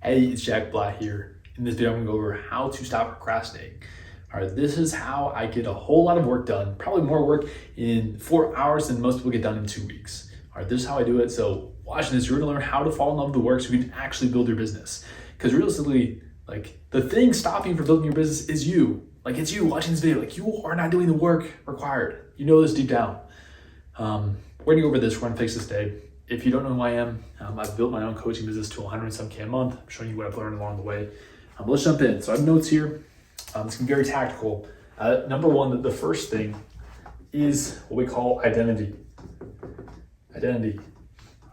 Hey, it's Jack Blatt here. In this video, I'm gonna go over how to stop procrastinating. All right, this is how I get a whole lot of work done, probably more work in 4 hours than most people get done in 2 weeks. All right, this is how I do it. So watching this, you're gonna learn how to fall in love with the work so you can actually build your business. Because realistically, like the thing stopping you from building your business is you. Like it's you watching this video. Like you are not doing the work required. You know this deep down. We're gonna go over this. We're gonna fix this today. If you don't know who I am, I've built my own coaching business to 107K a month. I'm showing you what I've learned along the way. Let's jump in. So I have notes here. It's gonna be very tactical. Number one, the first thing is what we call identity. Identity.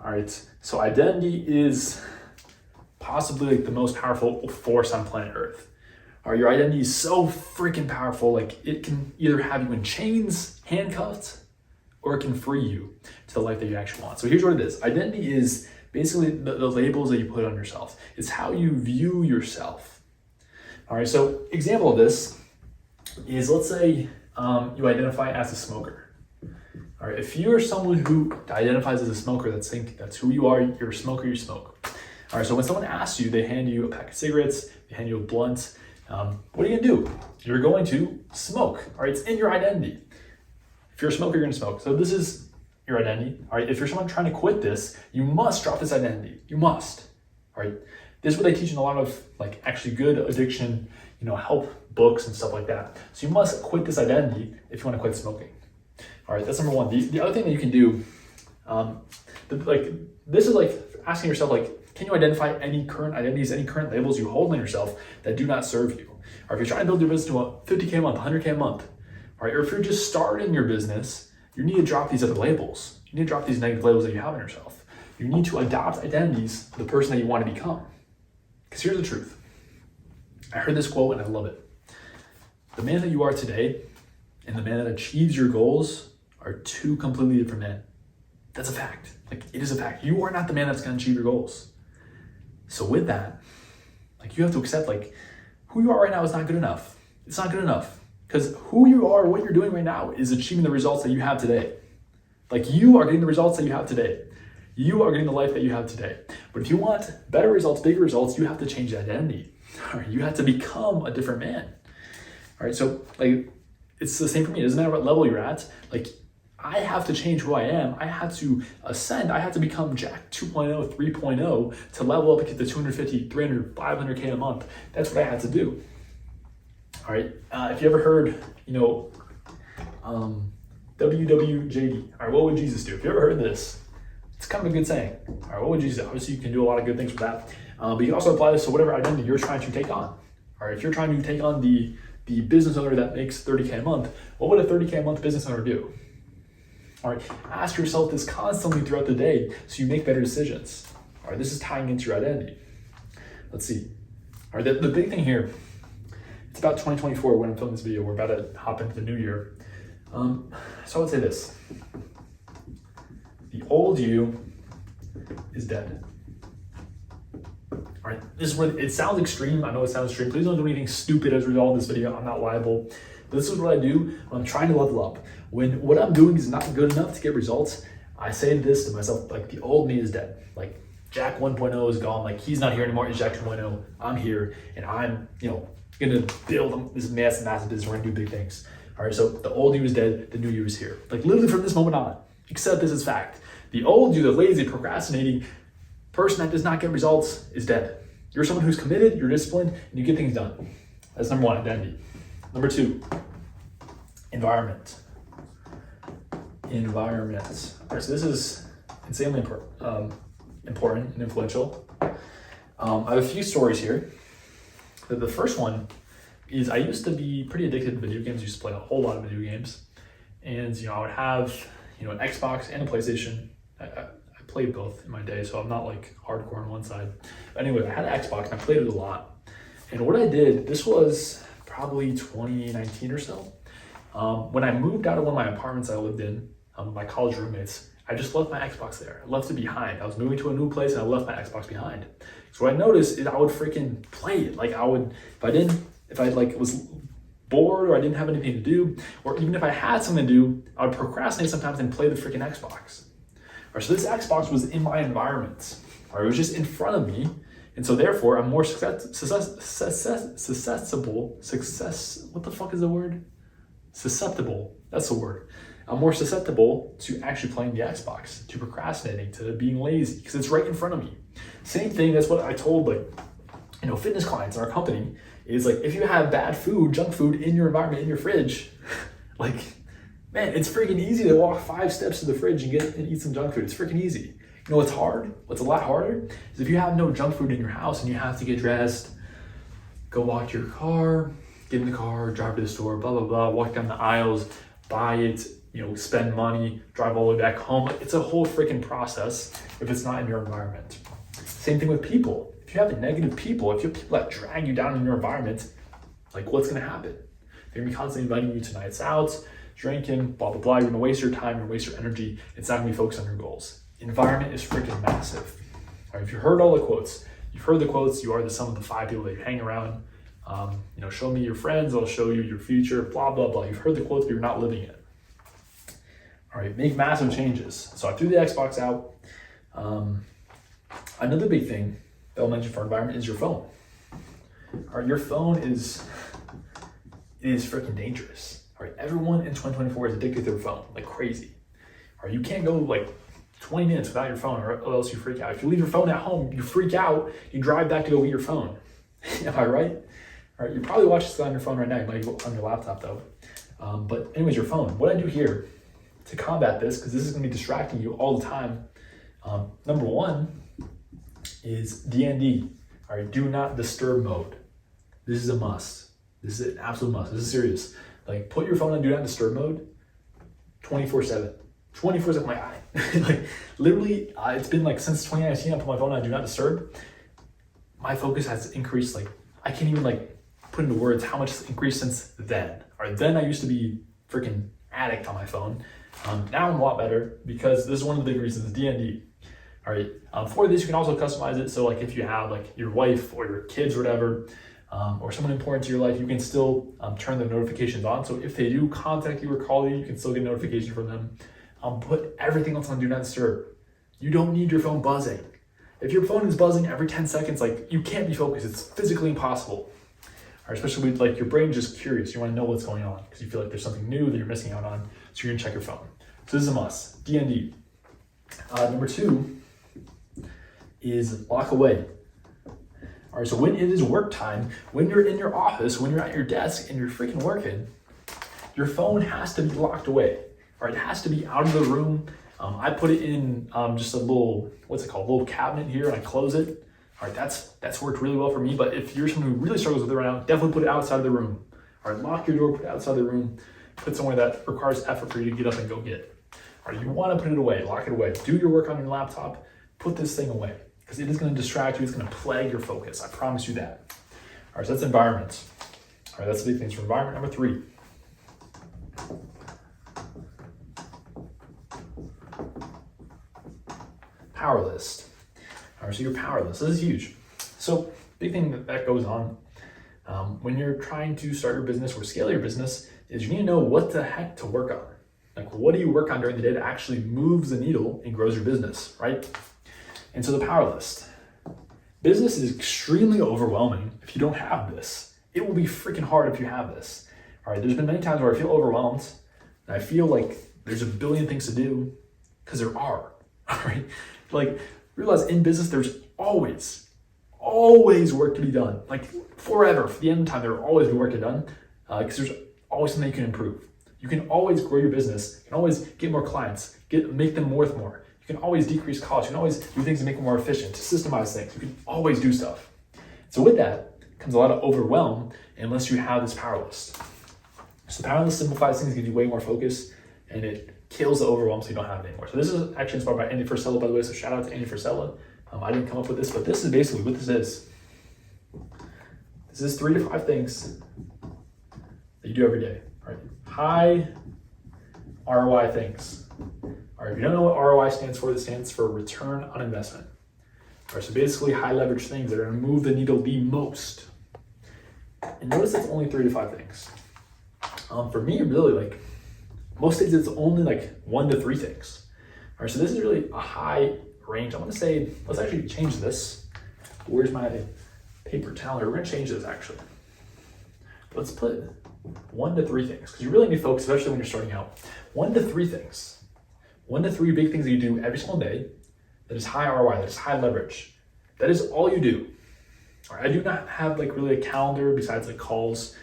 All right. So identity is possibly like the most powerful force on planet Earth. All right, your identity is so freaking powerful. Like it can either have you in chains, handcuffed, or it can free you to the life that you actually want. So here's what it is. Identity is basically the labels that you put on yourself. It's how you view yourself. All right, so example of this is, let's say you identify as a smoker. All right, if you're someone who identifies as a smoker, that's who you are, you're a smoker, you smoke. All right, so when someone asks you, they hand you a pack of cigarettes, they hand you a blunt, what are you gonna do? You're going to smoke. All right, it's in your identity. If you're a smoker, you're gonna smoke. So this is your identity. All right, if you're someone trying to quit this, you must drop this identity. You must. All right, this is what they teach in a lot of like actually good addiction, help books and stuff like that. So you must quit this identity if you want to quit smoking. All right, that's number one. The other thing that you can do, this is like asking yourself, like, can you identify any current identities, any current labels you hold on yourself that do not serve you? Or if you're trying to build your business to a 50K a month, 100K a month, all right, or if you're just starting your business, you need to drop these other labels. You need to drop these negative labels that you have in yourself. You need to adopt identities of the person that you want to become. Because here's the truth. I heard this quote and I love it. The man that you are today and the man that achieves your goals are two completely different men. That's a fact. Like it is a fact. You are not the man that's going to achieve your goals. So with that, like you have to accept like who you are right now is not good enough. It's not good enough. Because who you are, what you're doing right now is achieving the results that you have today. Like you are getting the results that you have today. You are getting the life that you have today. But if you want better results, bigger results, you have to change the identity. All right, you have to become a different man. All right, so like it's the same for me. It doesn't matter what level you're at. Like I have to change who I am. I have to ascend. I have to become Jack 2.0, 3.0 to level up and get the 250, 300, 500K a month. That's what I had to do. All right, if you ever heard, WWJD, all right, what would Jesus do? If you ever heard this, it's kind of a good saying. All right, what would Jesus do? Obviously, you can do a lot of good things with that, but you can also apply this to whatever identity you're trying to take on. All right, if you're trying to take on the business owner that makes 30K a month, what would a 30K a month business owner do? All right, ask yourself this constantly throughout the day so you make better decisions. All right, this is tying into your identity. Let's see. All right, the big thing here, it's about 2024 when I'm filming this video. We're about to hop into the new year. So I would say this. The old you is dead. All right, this is what it sounds extreme. I know it sounds extreme. Please don't do anything stupid as a result of this video. I'm not liable. But this is what I do when I'm trying to level up. When what I'm doing is not good enough to get results, I say this to myself, like the old me is dead. Like Jack 1.0 is gone. Like he's not here anymore. It's Jack 2.0. I'm here and I'm, gonna build this massive business. We're gonna do big things. All right, so the old you is dead, the new you is here. Like literally from this moment on, accept this as fact. The old you, the lazy, procrastinating person that does not get results is dead. You're someone who's committed, you're disciplined, and you get things done. That's number one, identity. Number two, environment. Environment. All right, so this is insanely important and influential. I have a few stories here. The first one is I used to be pretty addicted to video games. I used to play a whole lot of video games. And, I would have, an Xbox and a PlayStation. I played both in my day, so I'm not like hardcore on one side. But anyway, I had an Xbox and I played it a lot. And what I did, this was probably 2019 or so. When I moved out of one of my apartments I lived in, my college roommates, I just left my Xbox there. I left it behind. I was moving to a new place and I left my Xbox behind. So what I noticed is I would freaking play it. Like if I was bored or I didn't have anything to do, or even if I had something to do, I would procrastinate sometimes and play the freaking Xbox. All right, so this Xbox was in my environment. Or it was just in front of me And so therefore, I'm more susceptible, that's the word. I'm more susceptible to actually playing the Xbox, to procrastinating, to being lazy, because it's right in front of me. Same thing, that's what I told fitness clients in our company, is like, if you have bad food, junk food in your environment, in your fridge, like, man, it's freaking easy to walk 5 steps to the fridge and eat some junk food. It's freaking easy. You know what's hard? What's a lot harder is if you have no junk food in your house and you have to get dressed, go walk to your car, get in the car, drive to the store, blah, blah, blah, walk down the aisles, buy it, spend money, drive all the way back home. It's a whole freaking process if it's not in your environment. Same thing with people. If you have negative people, if you have people that drag you down in your environment, like what's gonna happen? They're gonna be constantly inviting you to nights out, drinking, blah, blah, blah. You're gonna waste your time, you're gonna waste your energy. It's not gonna be focused on your goals. Environment is freaking massive. All right, if you heard all the quotes, you've heard the quotes, you are the sum of the 5 people that you hang around. Show me your friends, I'll show you your future, blah, blah, blah. You've heard the quotes, but you're not living it. All right, make massive changes. So I threw the Xbox out. Another big thing that I'll mention for environment is your phone. All right, your phone is freaking dangerous. All right, everyone in 2024 is addicted to their phone like crazy. All right, you can't go like 20 minutes without your phone or else you freak out. If you leave your phone at home, you freak out, you drive back to go get your phone. Am I right? All right, you're probably watching this on your phone right now. You might be on your laptop though. But anyways, your phone. What I do here to combat this, because this is gonna be distracting you all the time. Number one is DND. All right, do not disturb mode. This is a must. This is an absolute must. This is serious. Like, put your phone on do not disturb mode 24/7. 24/7, my eye. Like, literally, it's been like since 2019, I put my phone on do not disturb. My focus has increased, like, I can't even like put into words how much it's increased since then. All right, then I used to be freaking addict on my phone. Now I'm a lot better because this is one of the big reasons, DND. All right, for this, you can also customize it. So like if you have like your wife or your kids or whatever, or someone important to your life, you can still turn the notifications on. So if they do contact you or call you, you can still get a notification from them. Put everything else on do not disturb. You don't need your phone buzzing. If your phone is buzzing every 10 seconds, like you can't be focused. It's physically impossible. Or especially with like your brain just curious. You want to know what's going on because you feel like there's something new that you're missing out on. So you're gonna check your phone. So this is a must, DND. Number 2 is lock away. All right, so when it is work time, when you're in your office, when you're at your desk and you're freaking working, your phone has to be locked away. All right, it has to be out of the room. I put it in just a little, little cabinet here, and I close it. All right, that's worked really well for me, but if you're someone who really struggles with it right now, definitely put it outside of the room. All right, lock your door, put it outside the room, put it somewhere that requires effort for you to get up and go get it. All right, you wanna put it away, lock it away. Do your work on your laptop, put this thing away, because it is gonna distract you, it's gonna plague your focus, I promise you that. All right, so that's environment. All right, that's the big things for environment. Number 3. Power list. All right, so your power list, this is huge. So big thing that goes on when you're trying to start your business or scale your business is you need to know what the heck to work on. Like, what do you work on during the day that actually moves the needle and grows your business, right? And so the power list. Business is extremely overwhelming if you don't have this. It will be freaking hard if you have this. All right, there's been many times where I feel overwhelmed and I feel like there's a billion things to do, because there are, all right? Like, realize in business, there's always work to be done. Like forever, for the end of time, there will always be work to be done because there's always something you can improve. You can always grow your business. You can always get more clients, make them worth more. You can always decrease costs. You can always do things to make them more efficient, to systemize things. You can always do stuff. So with that comes a lot of overwhelm unless you have this power list. So the power list simplifies things, gives you way more focus, and it kills the overwhelm so you don't have it anymore. So this is actually inspired by Andy Frisella, by the way, so shout out to Andy Frisella. I didn't come up with this, but this is basically what this is. This is 3 to 5 things that you do every day, right? High ROI things. All right, if you don't know what ROI stands for, it stands for return on investment. All right, so basically high leverage things that are gonna move the needle the most. And notice it's only 3 to 5 things. For me, really, like, most days it's only like 1 to 3 things. All right, so this is really a high range. I'm gonna say, let's actually change this. Where's my paper towel? We're gonna change this actually. Let's put 1 to 3 things, because you really need to focus, especially when you're starting out. 1 to 3 things. 1 to 3 big things that you do every single day that is high ROI, that is high leverage. That is all you do. All right, I do not have like really a calendar besides like calls.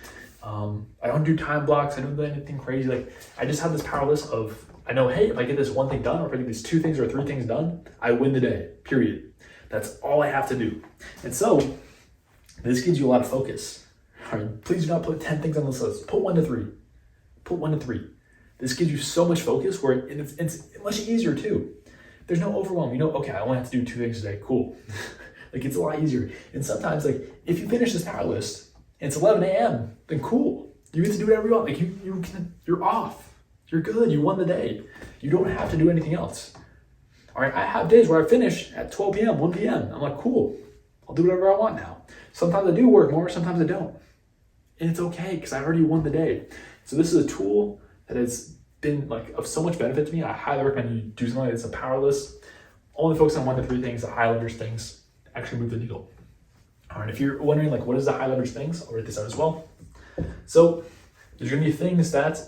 I don't do time blocks. I don't do anything crazy. Like I just have this power list of, I know, hey, if I get this 1 thing done, or if I get these 2 things or 3 things done, I win the day, period. That's all I have to do. And so this gives you a lot of focus. All right, please do not put 10 things on this list. Put 1 to 3. Put 1 to 3. This gives you so much focus where it's much easier too. There's no overwhelm. You know, okay, I only have to do 2 things today. Cool. Like it's a lot easier. And sometimes like if you finish this power list and it's 11 a.m., then cool. You get to do whatever you want. Like you're off. You're good. You won the day. You don't have to do anything else. All right, I have days where I finish at 12 p.m., 1 p.m. I'm like, cool. I'll do whatever I want now. Sometimes I do work more, sometimes I don't. And it's okay because I already won the day. So this is a tool that has been like of so much benefit to me. I highly recommend you do something like this, a power list. Only focus on 1 to 3 things, the high leverage things, actually move the needle. All right, if you're wondering like what is the high leverage things, I'll write this out as well. So there's gonna be things that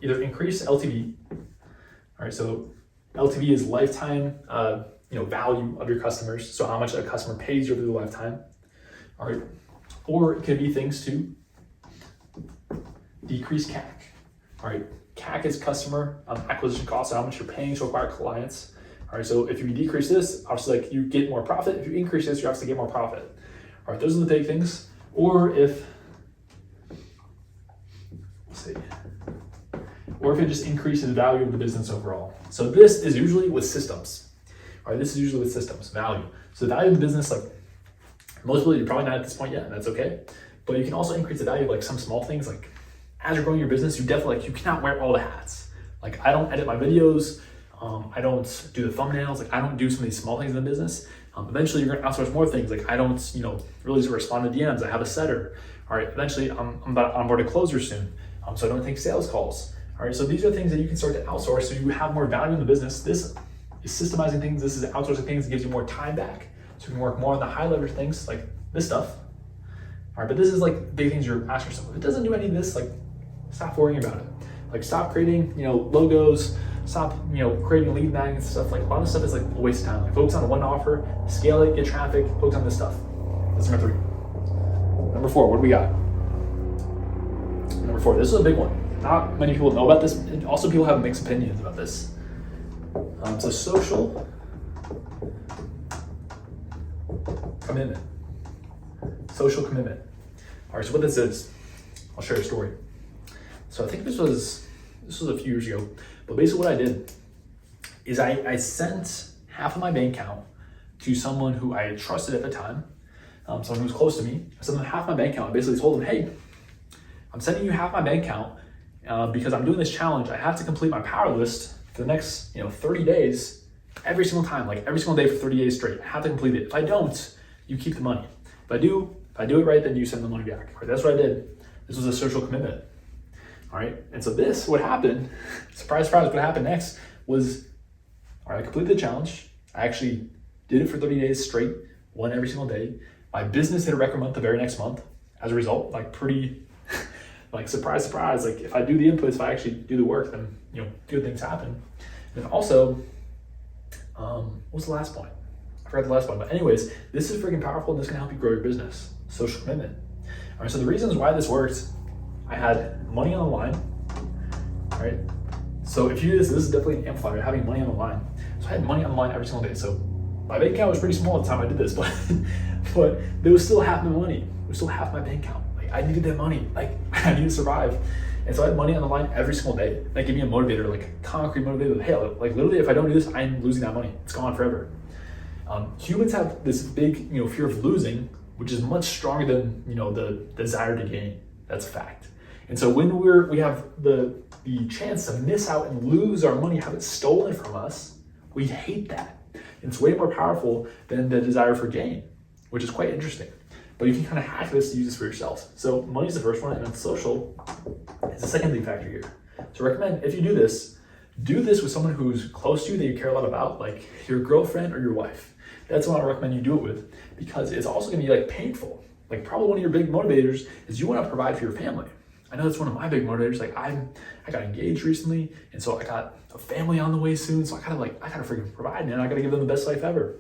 either increase LTV. All right, so LTV is lifetime value of your customers. So how much a customer pays you over the lifetime. All right, or it could be things to decrease CAC. All right, CAC is customer acquisition cost, so how much you're paying to acquire clients. All right, so if you decrease this, obviously like you get more profit. If you increase this, you obviously get more profit. All right, those are the big things. Or if, it just increases the value of the business overall. So this is usually with systems. All right, this is usually with systems, value. So the value of the business, like most people, you're probably not at this point yet, and that's okay. But you can also increase the value of like some small things. Like as you're growing your business, you definitely you cannot wear all the hats. Like I don't edit my videos. I don't do the thumbnails. Like I don't do some of these small things in the business. Eventually you're gonna outsource more things. Like I don't, really just respond to DMs. I have a setter. All right, eventually I'm about to onboard a closer soon. So I don't take sales calls. All right, so these are things that you can start to outsource so you have more value in the business. This is systemizing things. This is outsourcing things that gives you more time back. So you can work more on the high leverage things like this stuff. All right, but this is like big things you're asking yourself. If it doesn't do any of this, like stop worrying about it. Like stop creating, logos, stop, creating lead magnets and stuff. Like a lot of stuff is like a waste of time. Like focus on one offer, scale it, get traffic, focus on this stuff. That's number 3. Number 4, what do we got? Number 4, this is a big one. Not many people know about this. And also people have mixed opinions about this. So social commitment. Social commitment. All right, so what this is, I'll share a story. So I think this was a few years ago, but basically what I did is I sent half of my bank account to someone who I trusted at the time, someone who was close to me. I sent them half my bank account. I basically told them, hey, I'm sending you half my bank account because I'm doing this challenge. I have to complete my power list for the next 30 days, every single time, like every single day for 30 days straight. I have to complete it. If I don't, you keep the money. If I do it right, then you send the money back. All right, that's what I did. This was a social commitment. All right, and so what happened, surprise, surprise, what happened next was, all right, I completed the challenge. I actually did it for 30 days straight, won every single day. My business hit a record month the very next month. As a result, like pretty, like surprise, surprise, like if I do the inputs, if I actually do the work, then, good things happen. And also, what was the last point? I forgot the last one, but anyways, this is freaking powerful and this can help you grow your business. Social commitment. All right, so the reasons why this works, I had money on the line, all right? So if you do this is definitely an amplifier, having money on the line. So I had money on the line every single day. So my bank account was pretty small at the time I did this, but there was still half my money. It was still half my bank account. Like I needed that money, like I needed to survive. And so I had money on the line every single day. That gave me a motivator, like a concrete motivator. Hey, like literally if I don't do this, I'm losing that money. It's gone forever. Humans have this big, fear of losing, which is much stronger than, the desire to gain. That's a fact. And so when we have the chance to miss out and lose our money, have it stolen from us, we hate that. It's way more powerful than the desire for gain, which is quite interesting. But you can kind of hack this to use this for yourself. So money is the first one, and then social is the second big factor here. So I recommend if you do this with someone who's close to you that you care a lot about, like your girlfriend or your wife. that's what I recommend you do it with, because it's also gonna be like painful. Like probably one of your big motivators is you wanna provide for your family. I know that's one of my big motivators. Like I got engaged recently, and so I got a family on the way soon. So I gotta freaking provide, man. I gotta give them the best life ever.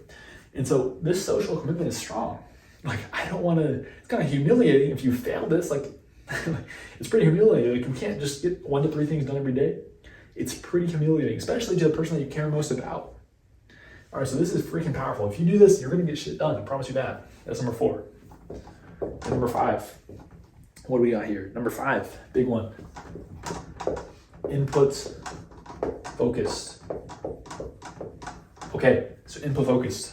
And so this social commitment is strong. Like I don't wanna, it's kind of humiliating if you fail this, like it's pretty humiliating. Like you can't just get 1 to 3 things done every day. It's pretty humiliating, especially to the person that you care most about. All right, so this is freaking powerful. If you do this, you're gonna get shit done. I promise you that. That's number 4. And number 5. What do we got here? Number 5, big one. Input focused. Okay, so input focused.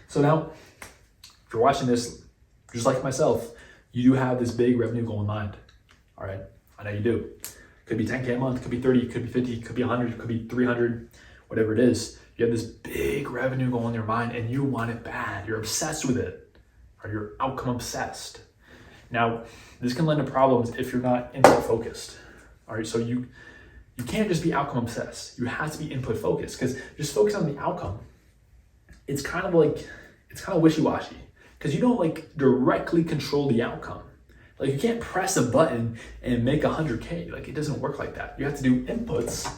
So now, if you're watching this, just like myself, you do have this big revenue goal in mind. All right, I know you do. Could be 10K a month, could be 30, could be 50, could be 100, could be 300, whatever it is. You have this big revenue goal in your mind and you want it bad. You're obsessed with it, or you're outcome obsessed. Now, this can lend to problems if you're not input focused. All right, so you can't just be outcome obsessed. You have to be input focused, because just focus on the outcome. It's kind of wishy-washy, because you don't like directly control the outcome. Like you can't press a button and make 100K. Like it doesn't work like that. You have to do inputs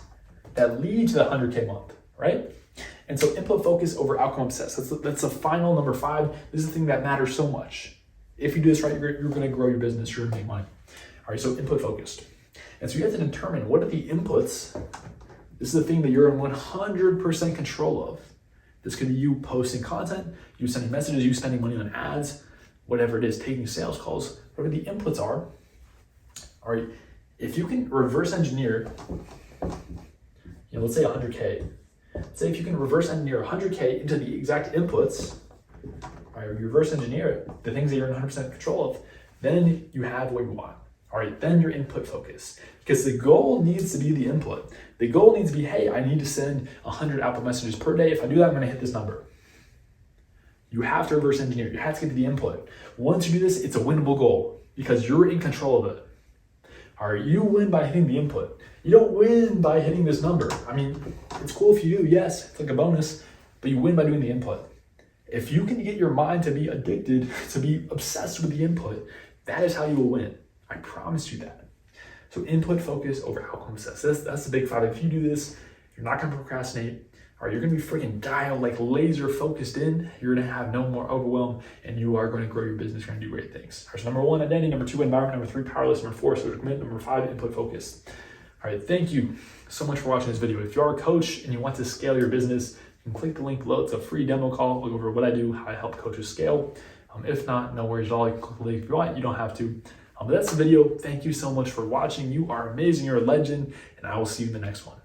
that lead to the 100K month, right? And so input focus over outcome obsessed. That's the final number 5. This is the thing that matters so much. If you do this right, you're going to grow your business. You're going to make money. All right, so input focused. And so you have to determine what are the inputs. This is the thing that you're in 100% control of. This could be you posting content, you sending messages, you spending money on ads, whatever it is, taking sales calls, whatever the inputs are. All right, if you can reverse engineer, let's say 100K. Say if you can reverse engineer 100K into the exact inputs, all right, you reverse engineer it, the things that you're in 100% control of, then you have what you want. All right, then you're input focused, because the goal needs to be the input. The goal needs to be, hey, I need to send 100 output messages per day. If I do that, I'm gonna hit this number. You have to reverse engineer. You have to get to the input. Once you do this, it's a winnable goal because you're in control of it. All right, you win by hitting the input. You don't win by hitting this number. I mean, it's cool if you do, yes, it's like a bonus, but you win by doing the input. If you can get your mind to be addicted, to be obsessed with the input, that is how you will win. I promise you that. So input focus over outcome obsessed. That's the big 5. If you do this, you're not gonna procrastinate. All right, you're gonna be freaking dialed, like laser focused in. You're gonna have no more overwhelm, and you are gonna grow your business. You're gonna do great things. All right, so number 1, identity. Number 2, environment. Number 3, powerless. Number 4, social commitment. Number 5, input focus. All right, thank you so much for watching this video. If you are a coach and you want to scale your business, you can click the link below. It's a free demo call. We'll go over what I do, how I help coaches scale. If not, no worries at all. You can click the link if you want. You don't have to. But that's the video. Thank you so much for watching. You are amazing. You're a legend, and I will see you in the next one.